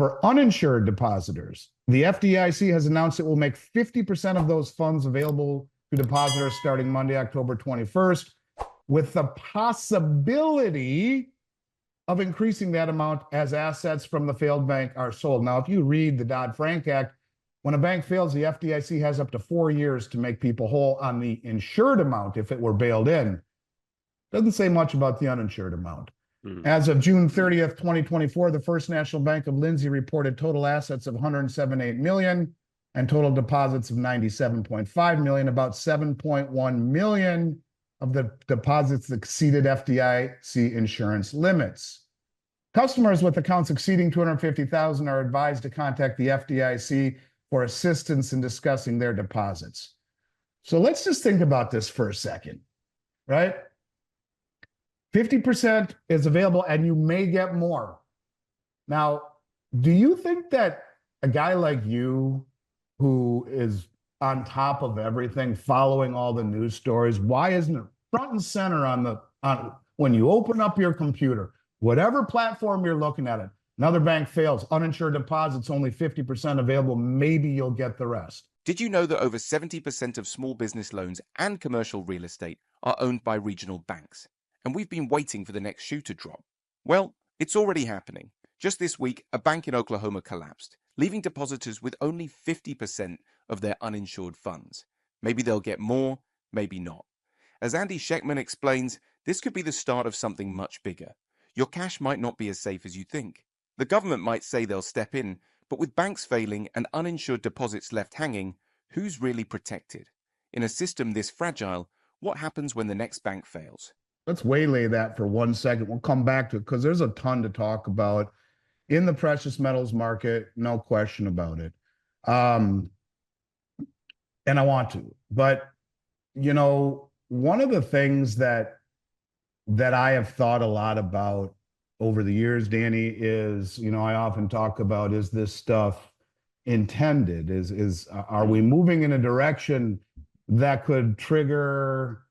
For uninsured depositors, the FDIC has announced it will make 50% of those funds available to depositors starting Monday, October 21st, with the possibility of increasing that amount as assets from the failed bank are sold. Now, if you read the Dodd-Frank Act, when a bank fails, the FDIC has up to 4 years to make people whole on the insured amount if it were bailed in. Doesn't say much about the uninsured amount. As of June 30th, 2024, the First National Bank of Lindsay reported total assets of $178 million and total deposits of $97.5 million. About $7.1 million of the deposits exceeded FDIC insurance limits. Customers with accounts exceeding $250,000 are advised to contact the FDIC for assistance in discussing their deposits. So let's just think about this for a second, right? 50% is available and you may get more. Now, do you think that a guy like you who is on top of everything, following all the news stories, why isn't it front and center on when you open up your computer, whatever platform you're looking at it, another bank fails, uninsured deposits, only 50% available, maybe you'll get the rest. Did you know that over 70% of small business loans and commercial real estate are owned by regional banks? And we've been waiting for the next shoe to drop. Well, it's already happening. Just this week, a bank in Oklahoma collapsed, leaving depositors with only 50% of their uninsured funds. Maybe they'll get more, maybe not. As Andy Schectman explains, this could be the start of something much bigger. Your cash might not be as safe as you think. The government might say they'll step in, but with banks failing and uninsured deposits left hanging, who's really protected? In a system this fragile, what happens when the next bank fails? Let's waylay that for 1 second. We'll come back to it because there's a ton to talk about in the precious metals market, no question about it. And I want to. But, you know, one of the things that I have thought a lot about over the years, Danny, is, you know, I often talk about, is this stuff intended? Are we moving in a direction that could trigger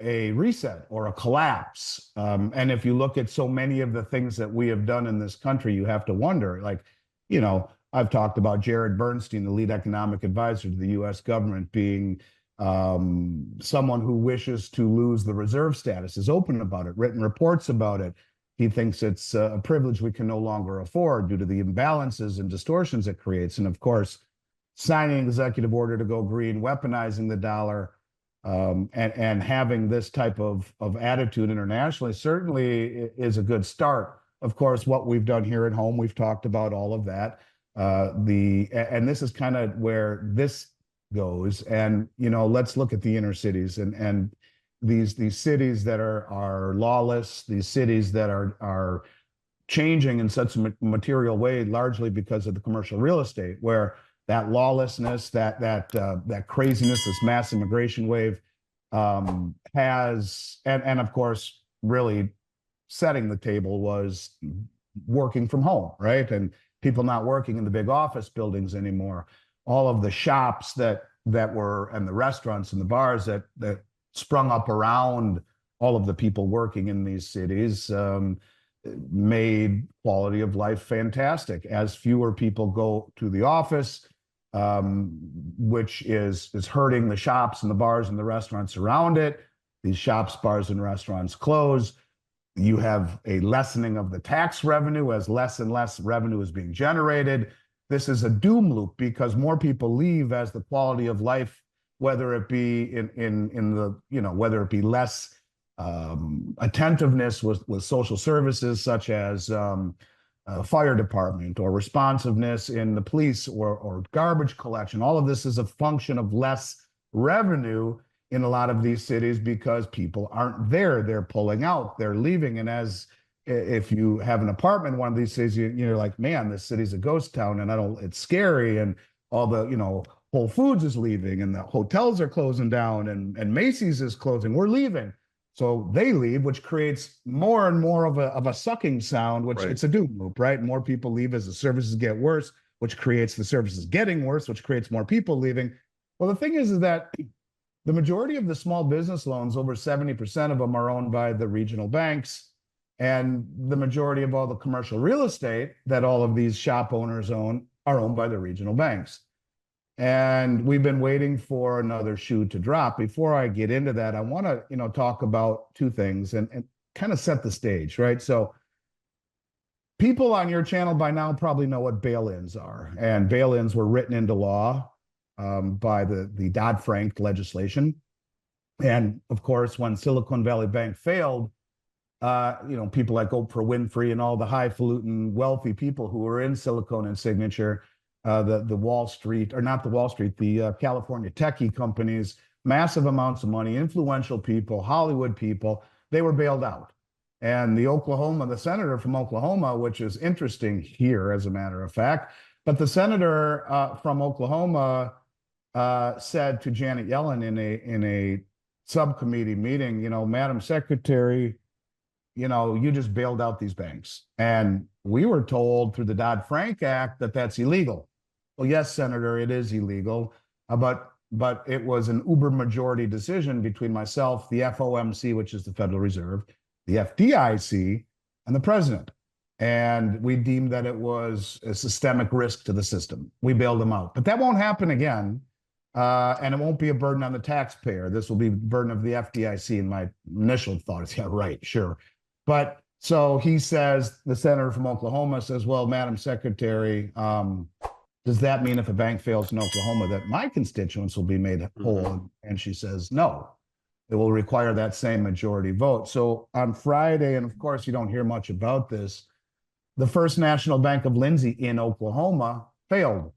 a reset or a collapse? And if you look at so many of the things that we have done in this country, you have to wonder, like, you know, I've talked about Jared Bernstein, the lead economic advisor to the U.S. government, being someone who wishes to lose the reserve status, is open about it, written reports about it. He thinks it's a privilege we can no longer afford due to the imbalances and distortions it creates. And of course, signing an executive order to go green, weaponizing the dollar, and having this type of attitude internationally certainly is a good start. Of course, what we've done here at home, we've talked about all of that. And this is kind of where this goes. And, you know, let's look at the inner cities and these cities that are lawless, these cities that are changing in such a material way, largely because of the commercial real estate, where that lawlessness, that craziness, this mass immigration wave has, and of course, really setting the table was working from home, right? And people not working in the big office buildings anymore. All of the shops that were, and the restaurants and the bars that sprung up around all of the people working in these cities made quality of life fantastic. As fewer people go to the office, which is hurting the shops and the bars and the restaurants around it. These shops, bars, and restaurants close. You have a lessening of the tax revenue as less and less revenue is being generated. This is a doom loop because more people leave as the quality of life, whether it be in the, you know, whether it be less attentiveness with social services such as fire department, or responsiveness in the police, or garbage collection. All of this is a function of less revenue in a lot of these cities because people aren't there. They're pulling out, they're leaving. And if you have an apartment in one of these cities, you're like, man, this city's a ghost town and it's scary. And all the, you know, Whole Foods is leaving and the hotels are closing down and Macy's is closing. We're leaving. So they leave, which creates more and more of a sucking sound, which It's a doom loop, right? More people leave as the services get worse, which creates the services getting worse, which creates more people leaving. Well, the thing is that the majority of the small business loans, over 70% of them, are owned by the regional banks. And the majority of all the commercial real estate that all of these shop owners own are owned by the regional banks. And we've been waiting for another shoe to drop. Before I get into that, I want to, talk about two things and kind of set the stage, right? So people on your channel by now probably know what bail-ins are. And bail-ins were written into law by the Dodd-Frank legislation. And of course, when Silicon Valley Bank failed, people like Oprah Winfrey and all the highfalutin wealthy people who were in Silicon and Signature, the Wall Street, or not the Wall Street, the California techie companies, massive amounts of money, influential people, Hollywood people, they were bailed out. And the senator from Oklahoma, which is interesting here, as a matter of fact, but the senator from Oklahoma said to Janet Yellen in a subcommittee meeting, Madam Secretary, you just bailed out these banks. And we were told through the Dodd-Frank Act that that's illegal. Well, yes, Senator, it is illegal, but it was an uber majority decision between myself, the FOMC, which is the Federal Reserve, the FDIC, and the president. And we deemed that it was a systemic risk to the system. We bailed them out. But that won't happen again. And it won't be a burden on the taxpayer. This will be a burden of the FDIC. And my initial thought is, yeah, right, sure. But so he says, the senator from Oklahoma says, well, Madam Secretary, does that mean if a bank fails in Oklahoma that my constituents will be made whole? And she says, no, it will require that same majority vote. So on Friday, and of course, you don't hear much about this, the First National Bank of Lindsay in Oklahoma failed.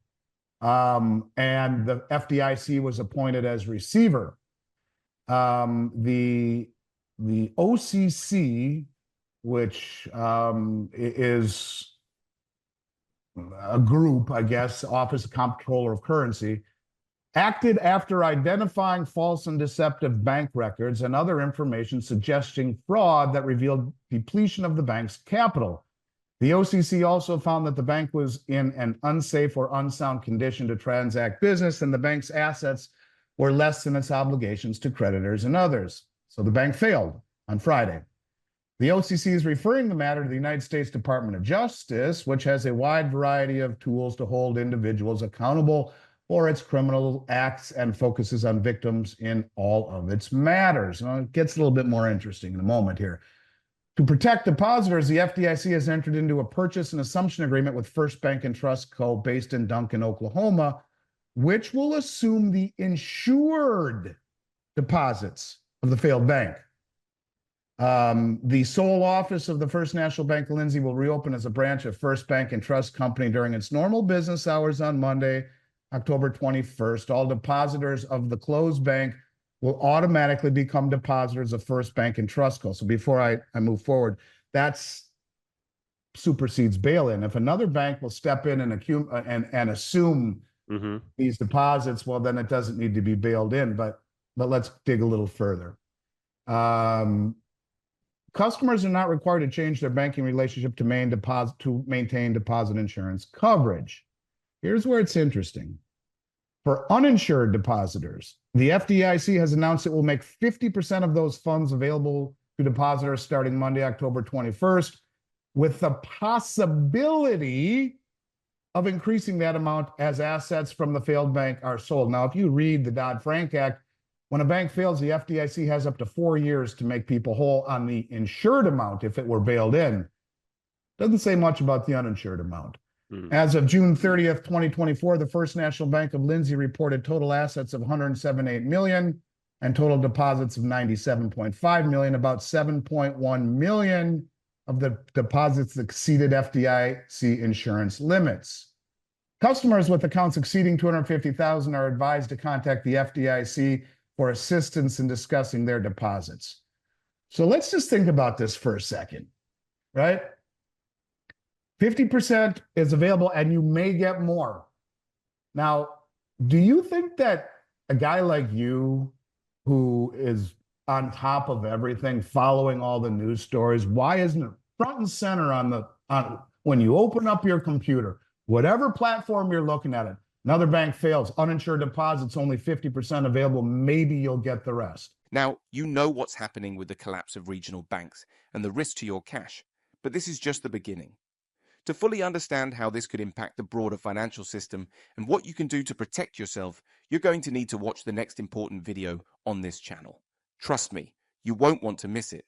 And the FDIC was appointed as receiver. The OCC, which is a group, I guess, Office of Comptroller of Currency, acted after identifying false and deceptive bank records and other information suggesting fraud that revealed depletion of the bank's capital. The OCC also found that the bank was in an unsafe or unsound condition to transact business, and the bank's assets were less than its obligations to creditors and others. So the bank failed on Friday. The OCC is referring the matter to the United States Department of Justice, which has a wide variety of tools to hold individuals accountable for its criminal acts and focuses on victims in all of its matters. Now, it gets a little bit more interesting in a moment here. To protect depositors, the FDIC has entered into a purchase and assumption agreement with First Bank and Trust Co. based in Duncan, Oklahoma, which will assume the insured deposits of the failed bank. The sole office of the First National Bank of Lindsay will reopen as a branch of First Bank and Trust Company during its normal business hours on Monday, October 21st. All depositors of the closed bank will automatically become depositors of First Bank and Trust Co. So before I move forward, that's supersedes bail-in. If another bank will step in and assume these deposits, well, then it doesn't need to be bailed in. But let's dig a little further. Customers are not required to change their banking relationship to maintain deposit insurance coverage. Here's where it's interesting. For uninsured depositors, the FDIC has announced it will make 50% of those funds available to depositors starting Monday, October 21st, with the possibility of increasing that amount as assets from the failed bank are sold. Now, if you read the Dodd-Frank Act, when a bank fails, the FDIC has up to 4 years to make people whole on the insured amount if it were bailed in. Doesn't say much about the uninsured amount. As of June 30th, 2024, the First National Bank of Lindsay reported total assets of $178 million and total deposits of $97.5 million. About $7.1 million of the deposits exceeded FDIC insurance limits. Customers with accounts exceeding $250,000 are advised to contact the FDIC for assistance in discussing their deposits. So let's just think about this for a second, right? 50% is available and you may get more. Now, do you think that a guy like you who is on top of everything, following all the news stories, why isn't it front and center on when you open up your computer, whatever platform you're looking at it, another bank fails, uninsured deposits only 50% available, maybe you'll get the rest. Now, you know what's happening with the collapse of regional banks and the risk to your cash, but this is just the beginning. To fully understand how this could impact the broader financial system and what you can do to protect yourself, you're going to need to watch the next important video on this channel. Trust me, you won't want to miss it.